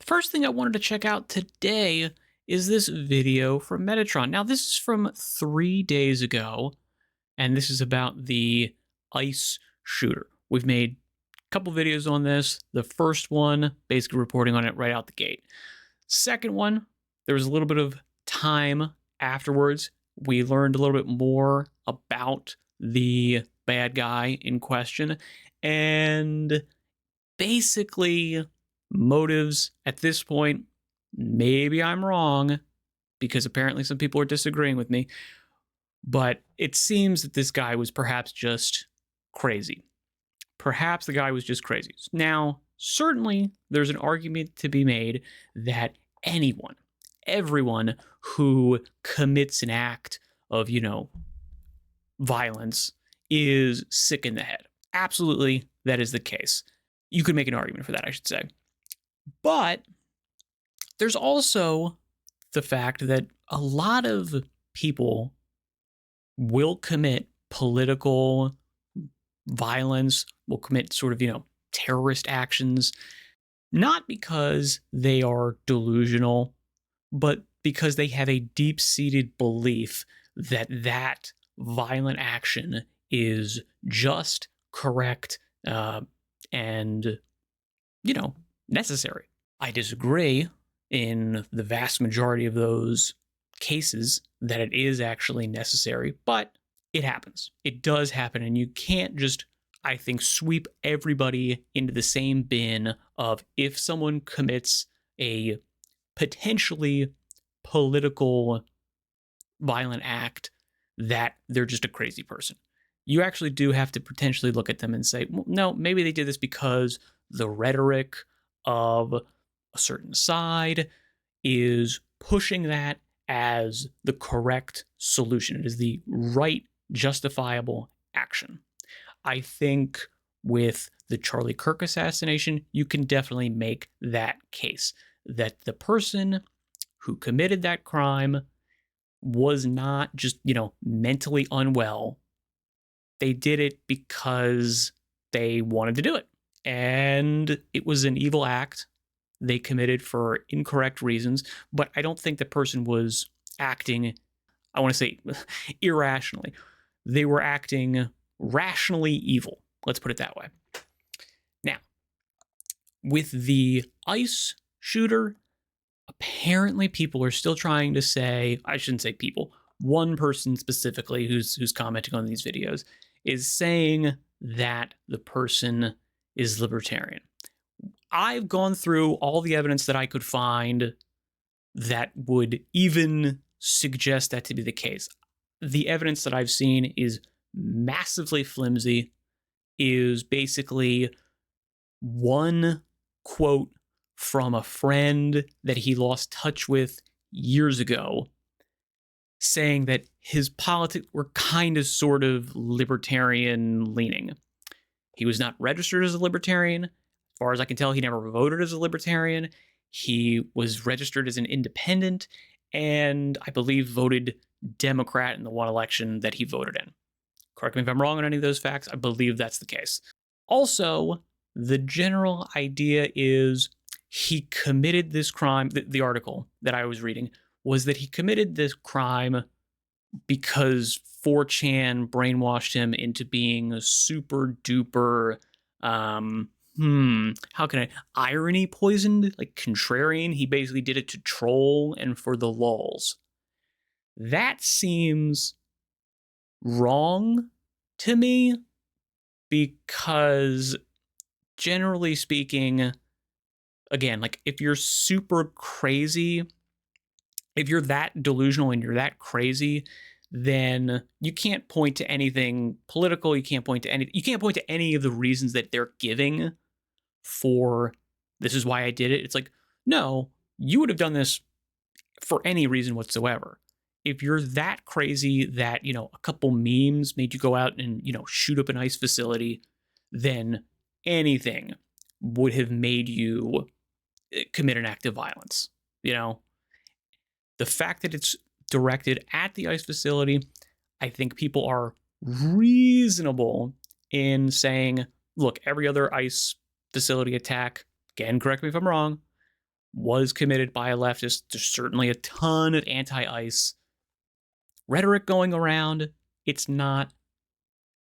First thing I wanted to check out today is this video from Metatron. Now, this is from 3 days ago, and this is about the ice shooter. We've made a couple videos on this. The first one, basically reporting on it right out the gate. Second one, there was a little bit of time afterwards. We learned a little bit more about the bad guy in question, and basically motives at this point. Maybe I'm wrong because apparently some people are disagreeing with me, but it seems that this guy was perhaps just crazy. Perhaps the guy was just crazy. Now, certainly there's an argument to be made that anyone, everyone who commits an act of, violence is sick in the head. Absolutely, that is the case. You could make an argument for that, I should say. But there's also the fact that a lot of people will commit political violence, will commit sort of, terrorist actions, not because they are delusional, but because they have a deep-seated belief that that violent action is just, correct, and, necessary. I disagree in the vast majority of those cases that it is actually necessary, but it happens. It does happen, and you can't just, I think, sweep everybody into the same bin of if someone commits a potentially political violent act that they're just a crazy person. You actually do have to potentially look at them and say, well, no, maybe they did this because the rhetoric of a certain side is pushing that as the correct solution. It is the right, justifiable action. I think with the Charlie Kirk assassination, you can definitely make that case that the person who committed that crime was not just, mentally unwell. They did it because they wanted to do it. And it was an evil act they committed for incorrect reasons, but I don't think the person was acting, I want to say, irrationally. They were acting rationally evil. Let's put it that way. Now, with the ice shooter, apparently people are still trying to say, I shouldn't say people, one person specifically who's commenting on these videos is saying that the person is libertarian. I've gone through all the evidence that I could find that would even suggest that to be the case. The evidence that I've seen is massively flimsy, is basically one quote from a friend that he lost touch with years ago, saying that his politics were kind of sort of libertarian leaning. He was not registered as a libertarian. As far as I can tell, he never voted as a libertarian. He was registered as an independent and I believe voted Democrat in the one election that he voted in. Correct me if I'm wrong on any of those facts. I believe that's the case. Also, the general idea is he committed this crime. The article that I was reading was that he committed this crime because 4chan brainwashed him into being a super duper, how can irony poisoned, like contrarian. He basically did it to troll and for the lulz. That seems wrong to me because generally speaking, again, like if you're super crazy, if you're that delusional and you're that crazy, then you can't point to anything political. You can't point to any of the reasons that they're giving for this is why I did it. It's like, no, you would have done this for any reason whatsoever. If you're that crazy that, a couple memes made you go out and, shoot up an ice facility, then anything would have made you commit an act of violence. The fact that it's directed at the ice facility, I think people are reasonable in saying, look, every other ice facility attack, again, correct me if I'm wrong, was committed by a leftist. There's certainly a ton of anti-ICE rhetoric going around. It's not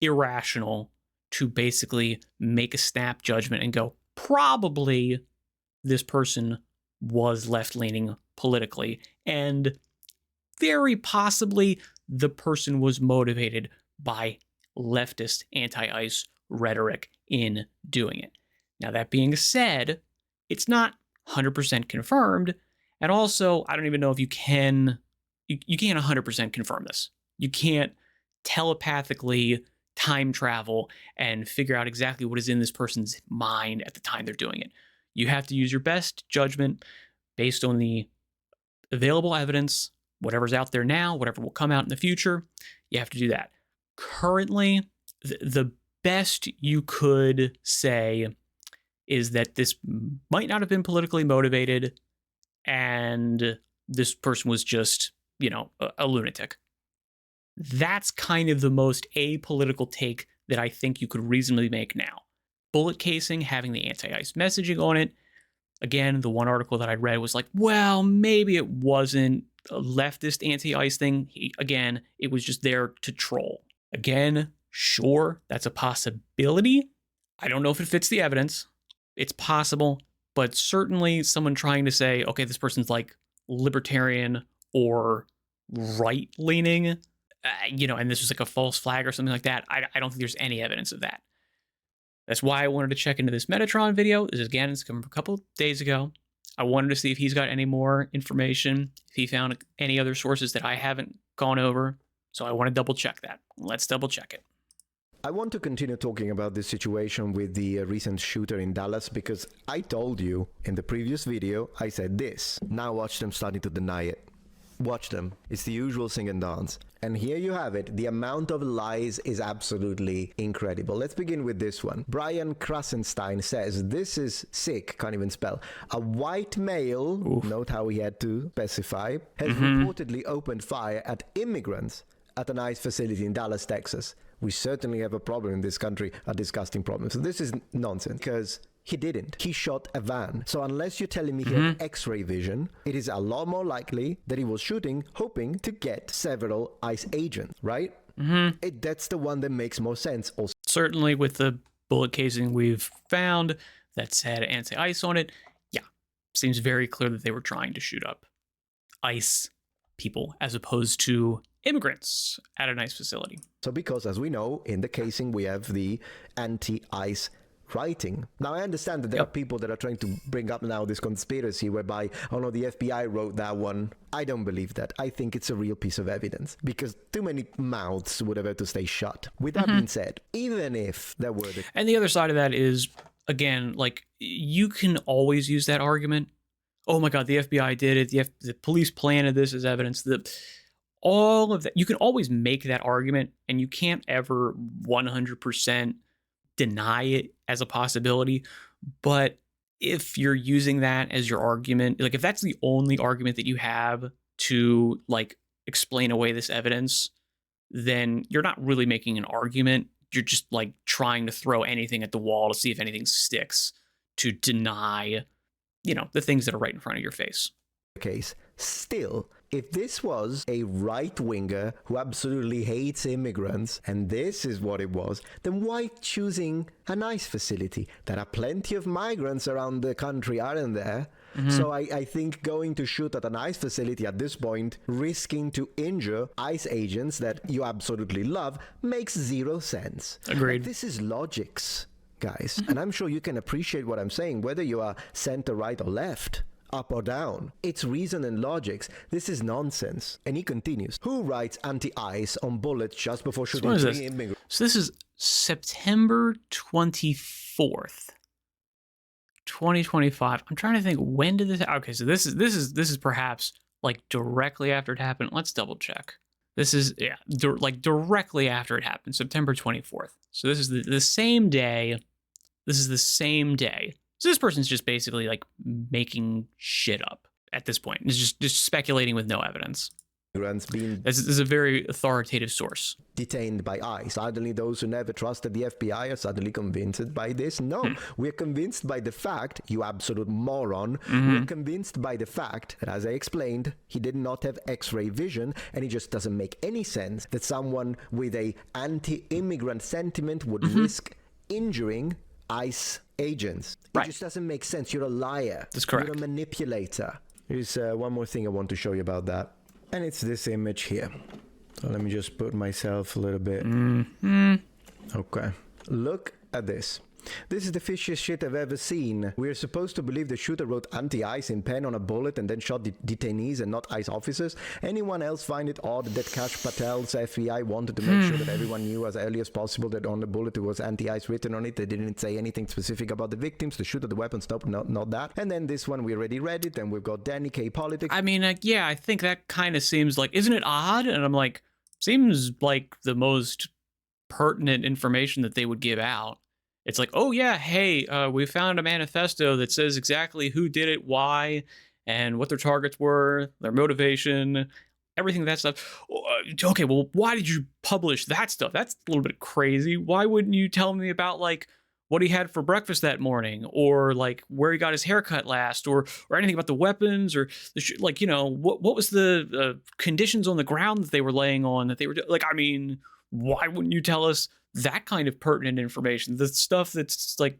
irrational to basically make a snap judgment and go, probably this person was left-leaning politically, and very possibly the person was motivated by leftist anti-ICE rhetoric in doing it. Now, that being said, it's not 100% confirmed, and also, I don't even know if you can't 100% confirm this. You can't telepathically time travel and figure out exactly what is in this person's mind at the time they're doing it. You have to use your best judgment based on the available evidence, whatever's out there now, whatever will come out in the future. You have to do that. Currently, the best you could say is that this might not have been politically motivated and this person was just, a lunatic. That's kind of the most apolitical take that I think you could reasonably make now. Bullet casing, having the anti-ICE messaging on it. Again, the one article that I read was like, well, maybe it wasn't a leftist anti-ICE thing. Again, it was just there to troll. Again, sure, that's a possibility. I don't know if it fits the evidence. It's possible, but certainly someone trying to say, okay, this person's like libertarian or right-leaning, and this was like a false flag or something like that. I don't think there's any evidence of that. That's why I wanted to check into this Metatron video. This is, again, it's come a couple days ago. I wanted to see if he's got any more information, if he found any other sources that I haven't gone over. So I want to double check that. Let's double check it. I want to continue talking about this situation with the recent shooter in Dallas because I told you in the previous video, I said this. Now watch them starting to deny it. Watch them. It's the usual sing and dance. And here you have it. The amount of lies is absolutely incredible. Let's begin with this one. Brian Krasenstein says, this is sick, can't even spell. A white male, note how he had to specify, has reportedly opened fire at immigrants at an ICE facility in Dallas, Texas. We certainly have a problem in this country, a disgusting problem. So this is nonsense because he didn't. He shot a van. So unless you're telling me he had X-ray vision, it is a lot more likely that he was shooting, hoping to get several ICE agents, right? That's the one that makes more sense. Also, certainly with the bullet casing we've found that's had anti-ICE on it, yeah, seems very clear that they were trying to shoot up ICE people as opposed to immigrants at a ICE facility. So because, as we know, in the casing we have the anti-ICE writing. Now, I understand that there are people that are trying to bring up now this conspiracy whereby, oh no, the FBI wrote that one. I don't believe that. I think it's a real piece of evidence because too many mouths would have had to stay shut. With that being said, even if there were And the other side of that is, again, like, you can always use that argument. Oh my God, the FBI did it. The police planted this as evidence. All of that. You can always make that argument, and you can't ever 100% deny it as a possibility. But if you're using that as your argument, like if that's the only argument that you have to like explain away this evidence, then you're not really making an argument. You're just like trying to throw anything at the wall to see if anything sticks to deny, the things that are right in front of your face. Case. Still, if this was a right-winger who absolutely hates immigrants, and this is what it was, then why choosing a nice facility? There are plenty of migrants around the country, aren't there? So I think going to shoot at an ICE facility at this point, risking to injure ICE agents that you absolutely love, makes zero sense. Agreed. This is logics, guys. And I'm sure you can appreciate what I'm saying, whether you are center, right, or left. Up or down. It's reason and logics. This is nonsense. And he continues. Who writes anti-ICE on bullets just before shooting three immigrants? So this is September 24th, 2025. I'm trying to think, when did this? Okay, so this is perhaps like directly after it happened. Let's double check. This is like directly after it happened, September 24th. So this is the same day. This is the same day. So this person's just basically like making shit up at this point. It's just speculating with no evidence. immigrants being This is a very authoritative source. detained by ICE. Suddenly those who never trusted the FBI are suddenly convinced by this. No, we're convinced by the fact, you absolute moron, we're convinced by the fact that, as I explained, he did not have X-ray vision, and it just doesn't make any sense that someone with a anti-immigrant sentiment would risk injuring ICE agents. It just doesn't make sense. You're a liar. That's correct. You're a manipulator. Here's one more thing I want to show you about that. And it's this image here. So let me just put myself a little bit. Okay. Look at this. This is the fishiest shit I've ever seen. We're supposed to believe the shooter wrote anti-ICE in pen on a bullet and then shot detainees and not ICE officers. Anyone else find it odd that Kash Patel's FBI wanted to make sure that everyone knew as early as possible that on the bullet it was anti-ICE written on it? They didn't say anything specific about the victims, the shooter, the weapons. Nope, not that. And then this one, we already read it, and we've got Danny K. Politics. I mean, yeah, I think that kind of seems like, isn't it odd? And I'm like, seems like the most pertinent information that they would give out. It's like, oh yeah, hey, we found a manifesto that says exactly who did it, why, and what their targets were, their motivation, everything that stuff. Okay, well, why did you publish that stuff? That's a little bit crazy. Why wouldn't you tell me about, like, what he had for breakfast that morning, or like where he got his haircut last, or anything about the weapons, or like, you know, what was the conditions on the ground that they were laying on, that they were like, I mean, why wouldn't you tell us that kind of pertinent information, the stuff that's like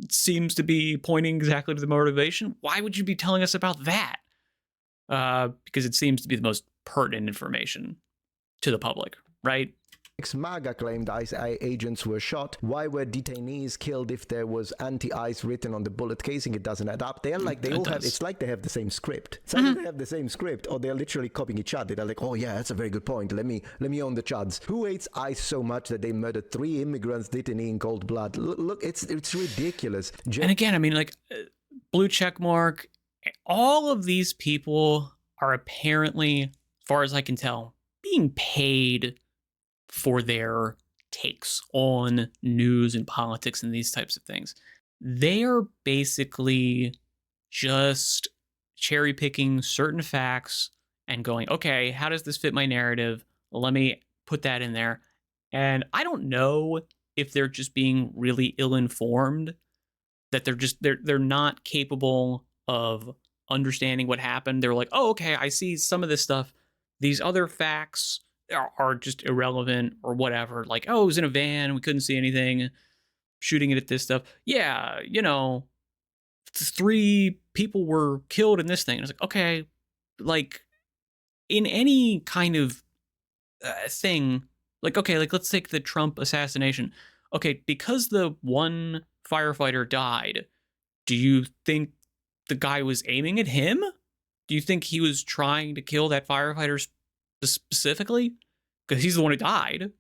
seems to be pointing exactly to the motivation? Why would you be telling us about that? Because it seems to be the most pertinent information to the public, right? MAGA claimed ICE agents were shot. Why were detainees killed if there was anti-ICE written on the bullet casing? It doesn't add up. They're like, they all have, it's like they have the same script. It's either they have the same script, or they're literally copying each other. They're like, oh yeah, that's a very good point. Let me own the chuds. Who hates ICE so much that they murdered 3 immigrants detainee in cold blood? Look, it's ridiculous. And again, I mean, like, blue check mark, all of these people are apparently, as far as I can tell, being paid for their takes on news and politics and these types of things. They are basically just cherry picking certain facts and going, okay, how does this fit my narrative? Let me put that in there. And I don't know if they're just being really ill-informed, that they're not capable of understanding what happened. They're like, oh, okay, I see some of this stuff. These other facts are just irrelevant or whatever. Like, oh, it was in a van, we couldn't see anything, shooting it at this stuff. Yeah, you know, 3 people were killed in this thing. And it's like, okay, like, in any kind of thing, like, okay, like, let's take the Trump assassination. Okay, because the one firefighter died, do you think the guy was aiming at him? Do you think he was trying to kill that firefighter specifically? Because he's the one who died.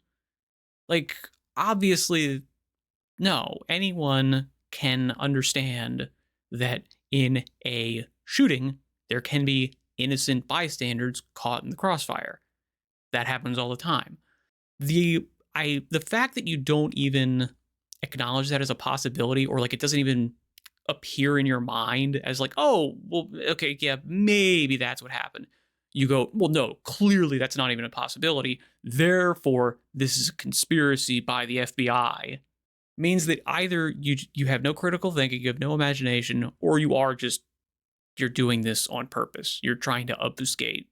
Like, obviously, no. Anyone can understand that in a shooting, there can be innocent bystanders caught in the crossfire. That happens all the time. The fact that you don't even acknowledge that as a possibility, or like it doesn't even appear in your mind as like, oh, well, okay, yeah, maybe that's what happened. You go, well, no, clearly that's not even a possibility. Therefore, this is a conspiracy by the FBI. Means that either you have no critical thinking, you have no imagination, or you're doing this on purpose. You're trying to obfuscate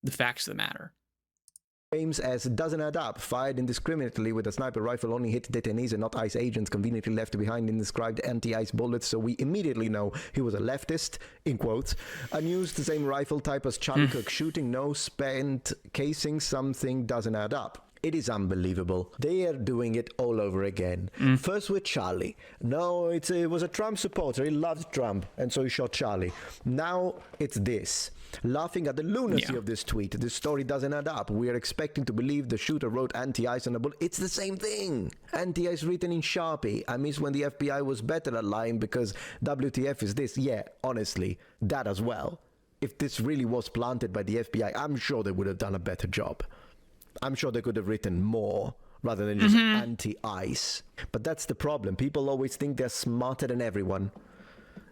the facts of the matter. Claims as doesn't add up. Fired indiscriminately with a sniper rifle, only hit detainees and not ICE agents, conveniently left behind indescribed anti-ICE bullets, so we immediately know he was a leftist, in quotes, and used the same rifle type as Charlie Cook shooting, no spent casing. Something doesn't add up. It is unbelievable. They are doing it all over again. First with Charlie. No, it was a Trump supporter. He loved Trump, and so he shot Charlie. Now it's this. Laughing at the lunacy of this tweet. This story doesn't add up. We are expecting to believe the shooter wrote anti-ICE on the bullet. It's the same thing. Anti-ICE written in Sharpie. I miss when the FBI was better at lying because WTF is this. Yeah, honestly, that as well. If this really was planted by the FBI, I'm sure they would have done a better job. I'm sure they could have written more rather than just anti-ICE. But that's the problem. People always think they're smarter than everyone.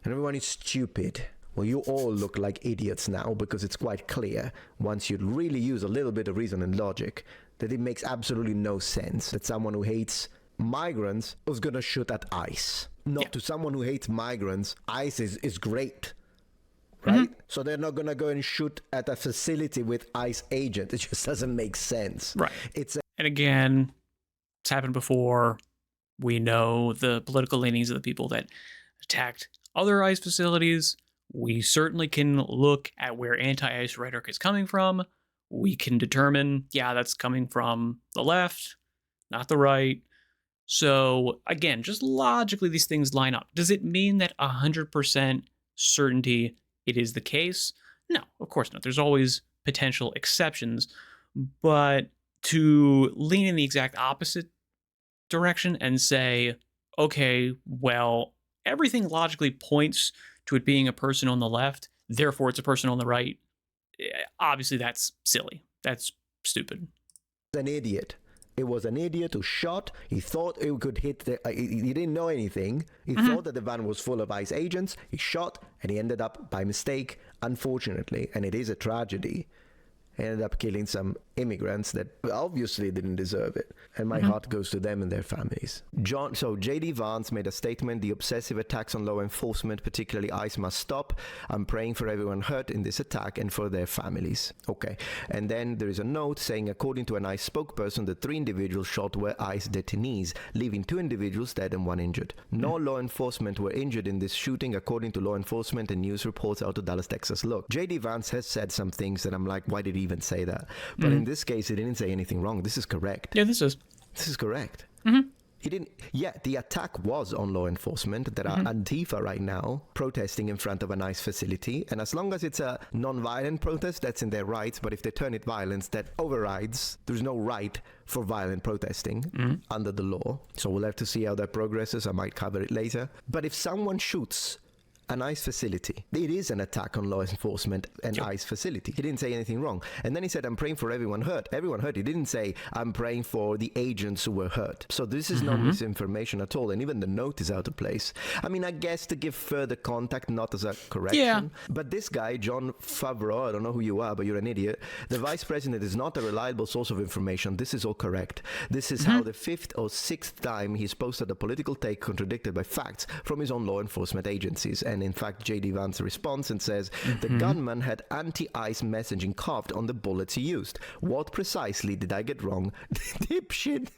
And everyone is stupid. Well, you all look like idiots now because it's quite clear, once you really use a little bit of reason and logic, that it makes absolutely no sense that someone who hates migrants was gonna shoot at ICE. Not to someone who hates migrants, ICE is great, right? So they're not gonna go and shoot at a facility with ICE agents. It just doesn't make sense. Right. And again, it's happened before. We know the political leanings of the people that attacked other ICE facilities. We certainly can look at where anti-ICE rhetoric is coming from. We can determine, yeah, that's coming from the left, not the right. So again, just logically, these things line up. Does it mean that 100% certainty it is the case? No, of course not. There's always potential exceptions. But to lean in the exact opposite direction and say, okay, well, everything logically points to it being a person on the left, therefore it's a person on the right. Obviously, that's silly. That's stupid. An idiot. It was an idiot who shot. He thought it could hit the. He didn't know anything. He thought that the van was full of ICE agents. He shot, and he ended up by mistake, unfortunately, and it is a tragedy. He ended up killing some immigrants that obviously didn't deserve it. And my heart goes to them and their families. J.D. Vance made a statement, the obsessive attacks on law enforcement, particularly ICE, must stop. I'm praying for everyone hurt in this attack and for their families. Okay. And then there is a note saying, according to an ICE spokesperson, the 3 individuals shot were ICE detainees, leaving 2 individuals dead and 1 injured. No law enforcement were injured in this shooting, according to law enforcement and news reports out of Dallas, Texas. Look, J.D. Vance has said some things that I'm like, why did he even say that? But in this case, he didn't say anything wrong. This is correct. Yeah, this is correct. He didn't. Yeah, the attack was on law enforcement that are Antifa right now protesting in front of a nice facility. And as long as it's a non-violent protest, that's in their rights. But if they turn it violence, that overrides. There's no right for violent protesting under the law. So we'll have to see how that progresses. I might cover it later. But if someone shoots an ICE facility, it is an attack on law enforcement and ICE facility. He didn't say anything wrong. And then he said, I'm praying for everyone hurt. Everyone hurt. He didn't say, I'm praying for the agents who were hurt. So this is not misinformation at all. And even the note is out of place. I mean, I guess to give further contact, not as a correction. Yeah. But this guy, John Favreau, I don't know who you are, but you're an idiot. The vice president is not a reliable source of information. This is all correct. This is how the 5th or 6th time he's posted a political take contradicted by facts from his own law enforcement agencies. And in fact, J.D. Vance responds and says, the gunman had anti-ICE messaging carved on the bullets he used. What precisely did I get wrong? Dipshit.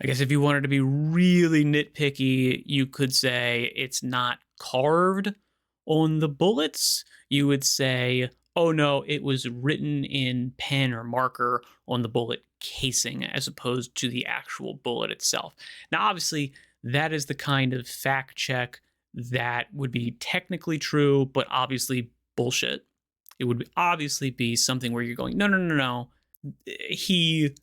I guess if you wanted to be really nitpicky, you could say it's not carved on the bullets. You would say, oh no, it was written in pen or marker on the bullet casing as opposed to the actual bullet itself. Now, obviously, that is the kind of fact check that would be technically true, but obviously bullshit. It would obviously be something where you're going, no. He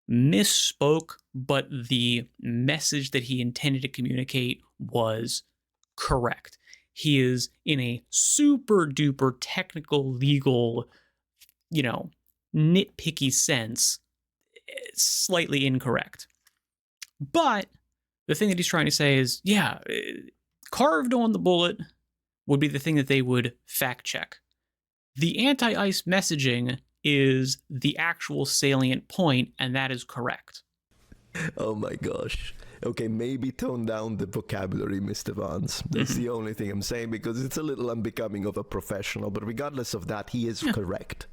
misspoke, but the message that he intended to communicate was correct. He is in a super duper technical, legal, nitpicky sense, slightly incorrect. But the thing that he's trying to say is, carved on the bullet would be the thing that they would fact check. The anti-ICE messaging is the actual salient point, and that is correct. Oh my gosh. Okay, maybe tone down the vocabulary, Mr. Vance. That's the only thing I'm saying, because it's a little unbecoming of a professional. But regardless of that, he is correct.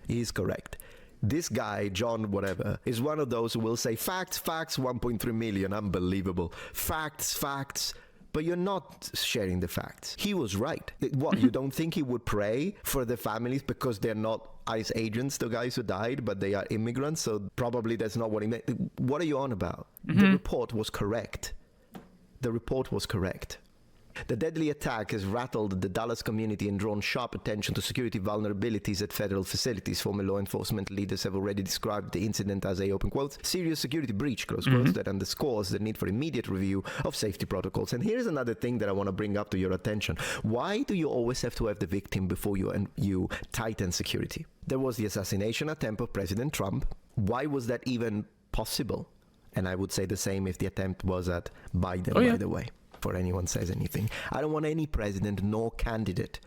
He is correct. This guy, John whatever, is one of those who will say, facts, 1.3 million, unbelievable. Facts, but you're not sharing the facts. He was right. What, you don't think he would pray for the families because they're not ICE agents, the guys who died, but they are immigrants, so probably that's not what he meant. What are you on about? The report was correct. The deadly attack has rattled the Dallas community and drawn sharp attention to security vulnerabilities at federal facilities. Former law enforcement leaders have already described the incident as a, open quotes, serious security breach, close quotes, that underscores the need for immediate review of safety protocols. And here's another thing that I want to bring up to your attention. Why do you always have to have the victim before you tighten security? There was the assassination attempt of President Trump. Why was that even possible? And I would say the same if the attempt was at Biden, by the way. before anyone says anything. I don't want any president nor candidate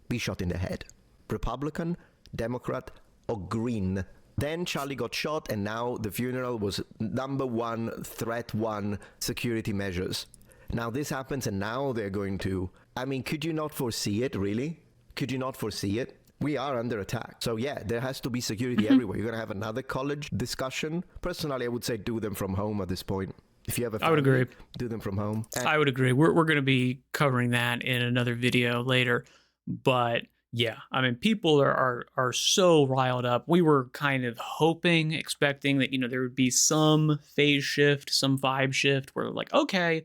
be shot in the head. Republican, Democrat, or Green. Then Charlie got shot, and now the funeral was number one, threat one, security measures. Now this happens, and now they're going to... I mean, could you not foresee it, really? Could you not foresee it? We are under attack. So yeah, there has to be security everywhere. You're going to have another college discussion. Personally, I would say do them from home at this point. If you have a family, I would agree. Do them from home. I would agree. We're going to be covering that in another video later. But yeah, I mean, people are so riled up. We were kind of hoping, expecting that, there would be some phase shift, some vibe shift where like, okay,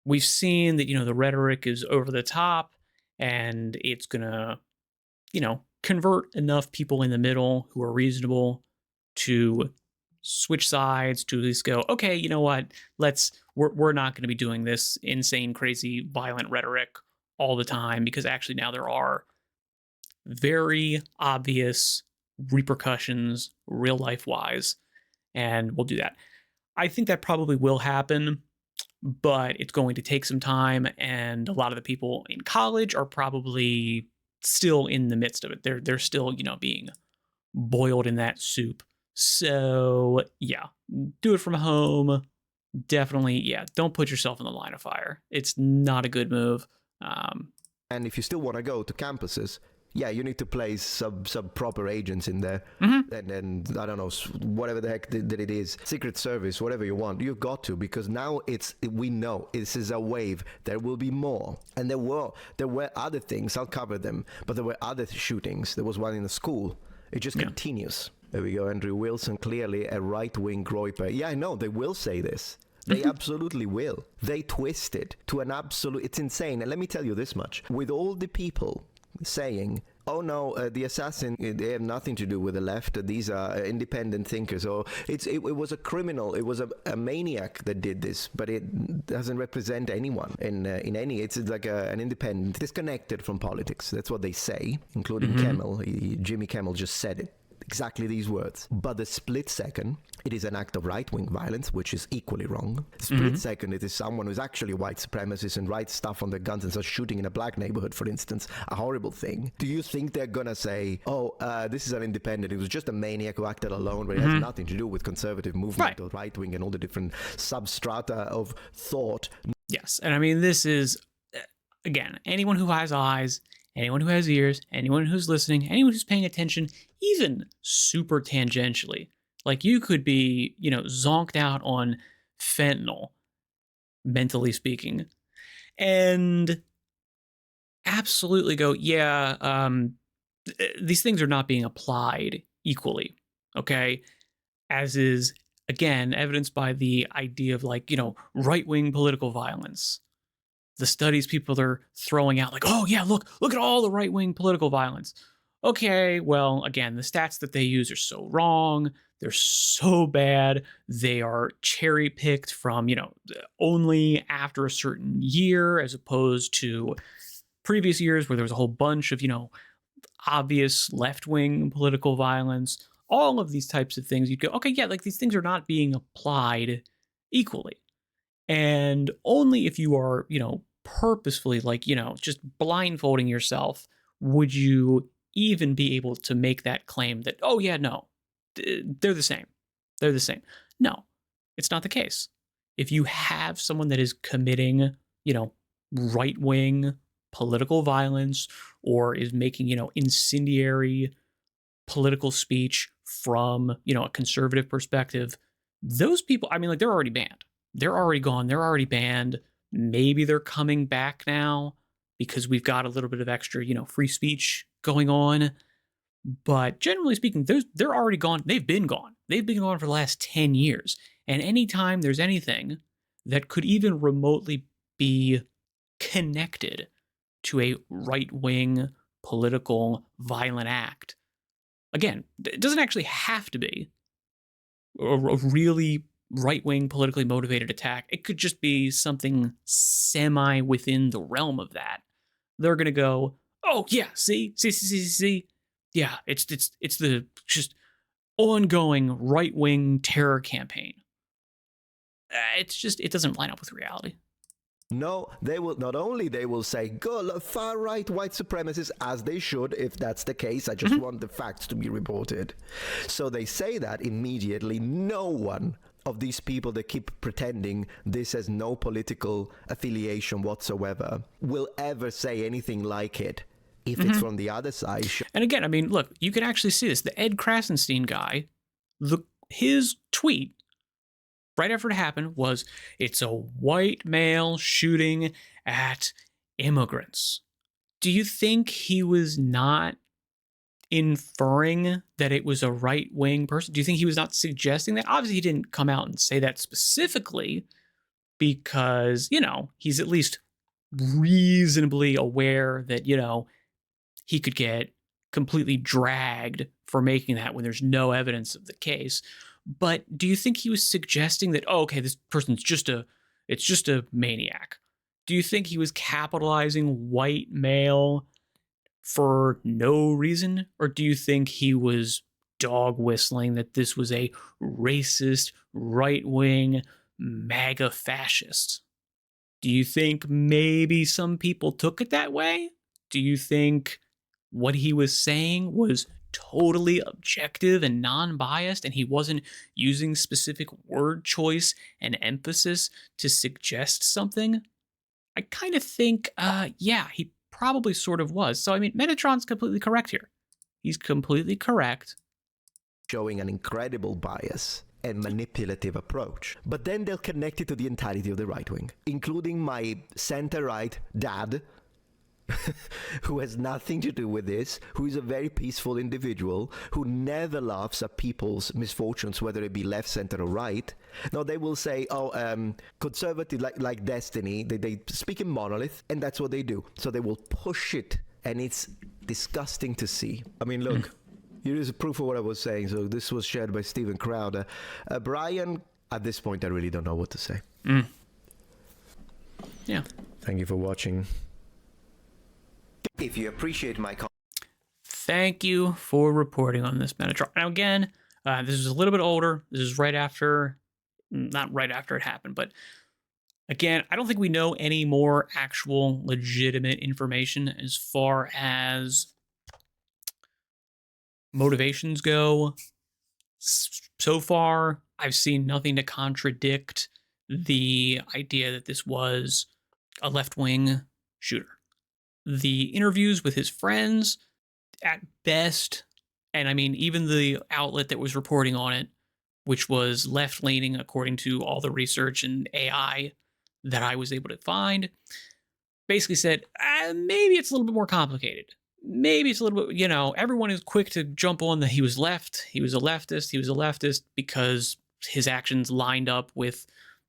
we've seen that, the rhetoric is over the top and it's going to, convert enough people in the middle who are reasonable to switch sides, to at least go, okay, you know what, we're not going to be doing this insane, crazy, violent rhetoric all the time, because actually now there are very obvious repercussions real life wise, and we'll do that. I think that probably will happen, but it's going to take some time, and a lot of the people in college are probably still in the midst of it. They're still, being boiled in that soup. So yeah, do it from home. Definitely, yeah, don't put yourself in the line of fire. It's not a good move. And if you still want to go to campuses, yeah, you need to place some proper agents in there. And I don't know, whatever the heck that it is, Secret Service, whatever you want, you've got to, because now we know this is a wave. There will be more. And there were other things, I'll cover them, but there were other shootings. There was one in a school. It just continues. There we go, Andrew Wilson, clearly a right-wing groyper. Yeah, I know, they will say this. They absolutely will. They twist it to an absolute... It's insane. And let me tell you this much. With all the people saying, oh no, the assassin, they have nothing to do with the left, these are independent thinkers, or it was a criminal, it was a maniac that did this, but it doesn't represent anyone in any, it's like an independent, disconnected from politics. That's what they say, including Jimmy Kimmel just said it. Exactly these words. But the split second, it is an act of right-wing violence, which is equally wrong. Split second, it is someone who's actually a white supremacist and writes stuff on their guns and starts shooting in a black neighborhood, for instance. A horrible thing. Do you think they're gonna say, oh, this is an independent, it was just a maniac who acted alone, but it has nothing to do with conservative movement or right-wing and all the different substrata of thought? Yes, and I mean, this is, again, anyone who has eyes, anyone who has ears, anyone who's listening, anyone who's paying attention, even super tangentially. Like, you could be, zonked out on fentanyl, mentally speaking, and absolutely go, yeah, these things are not being applied equally, okay? As is, again, evidenced by the idea of, like, right-wing political violence. The studies people are throwing out, like, oh yeah, look at all the right-wing political violence. Okay, well, again, the stats that they use are so wrong. They're so bad. They are cherry-picked from, only after a certain year, as opposed to previous years where there was a whole bunch of, obvious left-wing political violence. All of these types of things, you'd go, okay, yeah, like, these things are not being applied equally. And only if you are, purposefully, like, just blindfolding yourself, would you even be able to make that claim that, oh yeah, no, they're the same. They're the same. No, it's not the case. If you have someone that is committing, right-wing political violence, or is making, incendiary political speech from, a conservative perspective, those people, I mean, like, they're already banned. They're already gone. They're already banned. Maybe they're coming back now because we've got a little bit of extra, free speech going on. But generally speaking, they're already gone. They've been gone. They've been gone for the last 10 years. And anytime there's anything that could even remotely be connected to a right-wing political violent act, again, it doesn't actually have to be a really right-wing politically motivated attack. It could just be something semi within the realm of that. They're going to go, oh yeah, see. Yeah, it's the just ongoing right-wing terror campaign. It doesn't line up with reality. No, they will not only they will say, go look, far right white supremacists, as they should if that's the case. I just want the facts to be reported. So they say that immediately. No one of these people that keep pretending this has no political affiliation whatsoever will ever say anything like it if it's from the other side. And again, I mean, look, you can actually see this. The Ed Krasenstein guy, his tweet right after it happened was, it's a white male shooting at immigrants. Do you think he was not inferring that it was a right-wing person? Do you think he was not suggesting that? Obviously, he didn't come out and say that specifically because, he's at least reasonably aware that, he could get completely dragged for making that when there's no evidence of the case. But do you think he was suggesting that, oh, okay, this person's just a maniac? Do you think he was capitalizing white male for no reason? Or do you think he was dog whistling that this was a racist, right-wing, MAGA fascist? Do you think maybe some people took it that way? Do you think what he was saying was totally objective and non-biased, and he wasn't using specific word choice and emphasis to suggest something? I kind of think, yeah, he probably sort of was. So, I mean, Metatron's completely correct here. He's completely correct. Showing an incredible bias and manipulative approach. But then they'll connect it to the entirety of the right wing, including my center-right dad, who has nothing to do with this, who is a very peaceful individual, who never laughs at people's misfortunes, whether it be left, center, or right. No, they will say, conservative, like Destiny, they speak in monolith, and that's what they do. So they will push it, and it's disgusting to see. I mean, look, here is a proof of what I was saying. So this was shared by Steven Crowder. Brian, at this point, I really don't know what to say. Yeah. Thank you for watching. If you appreciate my thank you for reporting on this, Metatron. Now, again, this is a little bit older. This is right after, not right after it happened, but again, I don't think we know any more actual legitimate information as far as motivations go. So far, I've seen nothing to contradict the idea that this was a left-wing shooter. The interviews with his friends, at best, and I mean, even the outlet that was reporting on it, which was left-leaning according to all the research and AI that I was able to find, basically said, maybe it's a little bit more complicated. Maybe it's a little bit, everyone is quick to jump on that he was left, he was a leftist because his actions lined up with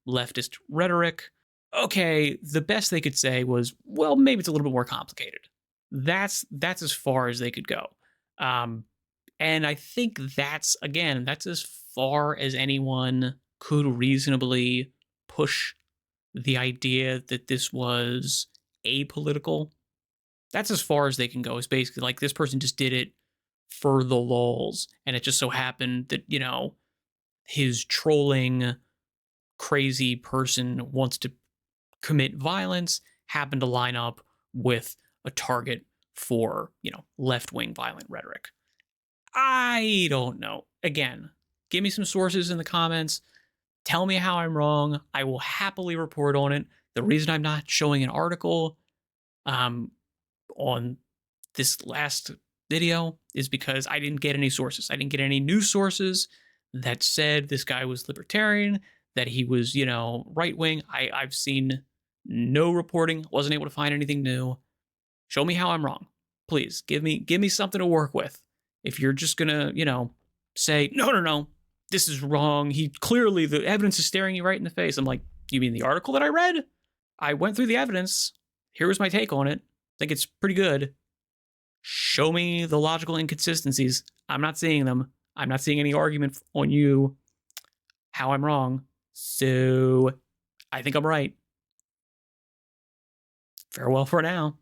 leftist rhetoric. Okay, the best they could say was, well, maybe it's a little bit more complicated. That's as far as they could go. And I think that's as far as anyone could reasonably push the idea that this was apolitical. That's as far as they can go. It's basically like this person just did it for the lulz. And it just so happened that, his trolling crazy person wants to commit violence happened to line up with a target for, left-wing violent rhetoric. I don't know. Again, give me some sources in the comments. Tell me how I'm wrong. I will happily report on it. The reason I'm not showing an article on this last video is because I didn't get any sources. I didn't get any news sources that said this guy was libertarian, that he was, right-wing. I've seen no reporting, wasn't able to find anything new. Show me how I'm wrong. Please, give me something to work with. If you're just gonna, say, no, this is wrong. The evidence is staring you right in the face. I'm like, you mean the article that I read? I went through the evidence. Here was my take on it. I think it's pretty good. Show me the logical inconsistencies. I'm not seeing them. I'm not seeing any argument on you how I'm wrong. So I think I'm right. Farewell for now.